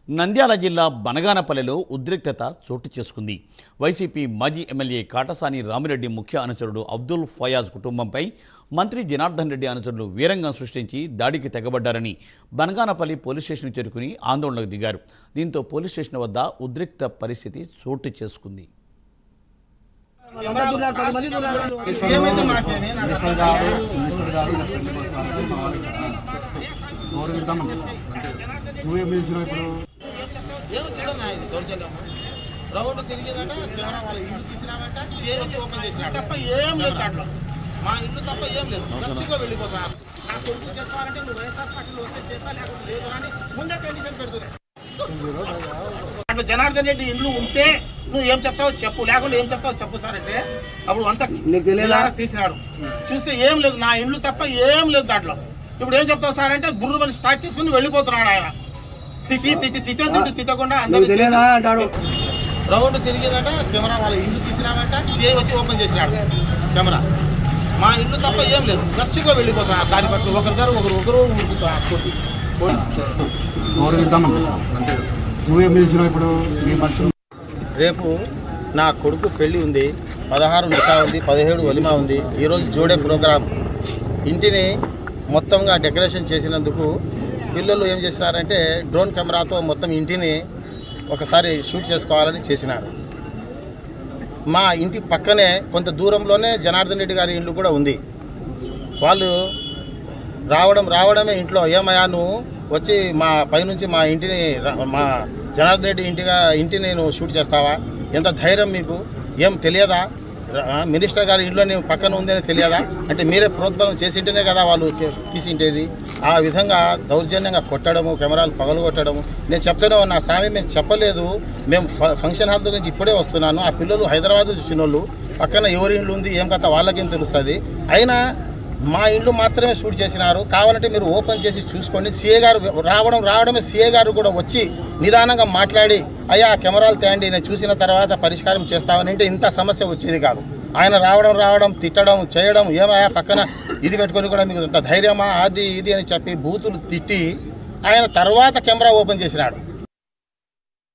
నంద్యాల జిల్లా బనగానపల్లెలో ఉద్రిక్తత చోటు చేసుకుంది. వైసీపీ మాజీ ఎమ్మెల్యే కాటసాని రామిరెడ్డి ముఖ్య అనుచరుడు అబ్దుల్ ఫయాజ్ కుటుంబంపై మంత్రి జనార్దన్ రెడ్డి అనుచరులు వీరంగం సృష్టించి దాడికి తెగబడ్డారని బనగానపల్లి పోలీస్ స్టేషన్కు చేరుకుని ఆందోళనకు దిగారు. దీంతో పోలీస్ స్టేషన్ వద్ద ఉద్రిక్త పరిస్థితి చోటు చేసుకుంది. రౌండ్ తిరిగినట కెమెరా వాళ్ళ ఇంటి తీసినామంట వచ్చి ఓపెన్ చేసినా తప్ప ఏం లేదు దాంట్లో. మా ఇంట్లో తప్ప ఏం లేదు. ఖచ్చితంగా వెళ్ళిపోతున్నారు. నా కొడుకు చేసుకోవాలంటే నువ్వు వైఎస్ఆర్ పార్టీలో వస్తే చేస్తా లేకపోతే లేదు అని ముందే కండిషన్ పెడుతున్నాయి. అట్లా జనార్దన్ రెడ్డి ఇండ్లు ఉంటే నువ్వు ఏం చెప్తావో చెప్పు, లేకుండా ఏం చెప్తావో చెప్పు సార్ అంటే అప్పుడు అంతా తీసినాడు. చూస్తే ఏం లేదు, నా ఇండ్లు తప్ప ఏం లేదు దాంట్లో. ఇప్పుడు ఏం చెప్తావు సార్ అంటే బుర్రు పని స్టార్ట్ చేసుకుని వెళ్ళిపోతున్నాడు ఆయన. తిట్టకుండా అందరూ రౌండ్ తిరిగినట కెమెరా వాళ్ళ ఇంటి తీసినామంట వచ్చి ఓపెన్ చేసినాడు కెమెరా. మా ఇంట్లో తప్ప ఏం లేదు. ఖచ్చితంగా వెళ్ళిపోతున్నారు. దాని బట్టి ఒకరిద్దరు ఒకరు రేపు నా కొడుకు పెళ్లి ఉంది, 16 నికా ఉంది, 17 వలిమా ఉంది. ఈరోజు జోడే ప్రోగ్రాం. ఇంటిని మొత్తంగా డెకరేషన్ చేసినందుకు పిల్లలు ఏం చేసినారంటే డ్రోన్ కెమెరాతో మొత్తం ఇంటిని ఒకసారి షూట్ చేసుకోవాలని చేసినారు. మా ఇంటి పక్కనే కొంత దూరంలోనే జనార్దన్ రెడ్డి గారి ఇల్లు కూడా ఉంది. వాళ్ళు రావడమే ఇంట్లో ఏమయ్యా నువ్వు వచ్చి మా పైనుంచి మా ఇంటిని మా జనార్దన్ రెడ్డి ఇంటిని నువ్వు షూట్ చేస్తావా? ఎంత ధైర్యం మీకు? ఏం తెలియదా? మినిస్టర్ గారి ఇంట్లో నేను పక్కన ఉందని తెలియదా? అంటే మీరే ప్రోద్బలం చేసింటేనే కదా వాళ్ళు తీసింటేది. ఆ విధంగా దౌర్జన్యంగా కొట్టడము, కెమెరాలు పగలగొట్టడము. నేను చెప్తాను నా స్వామి మేము చెప్పలేదు, మేము ఫంక్షన్ హాల్ నుంచి ఇప్పుడే వస్తున్నాను. ఆ పిల్లలు హైదరాబాద్ చూసిన వాళ్ళు పక్కన ఎవరి ఇండ్లు ఉంది ఏం కథ వాళ్ళకేం తెలుస్తుంది. అయినా మా ఇండ్లు మాత్రమే షూట్ చేసినారు. కావాలంటే మీరు ఓపెన్ చేసి చూసుకోండి. సీఏ గారు రావడమే సీఏ గారు కూడా వచ్చి నిదానంగా మాట్లాడి అయ్యా కెమెరాలు తేండి, నేను చూసిన తర్వాత పరిష్కారం చేస్తామని అంటే ఇంత సమస్య వచ్చేది కాదు. ఆయన రావడం తిట్టడం చేయడం ఏమయ్యా పక్కన ఇది పెట్టుకొని కూడా మీకు ఇంత ధైర్యమా అది ఇది అని చెప్పి బూతులు తిట్టి ఆయన తర్వాత కెమెరా ఓపెన్ చేసినాడు.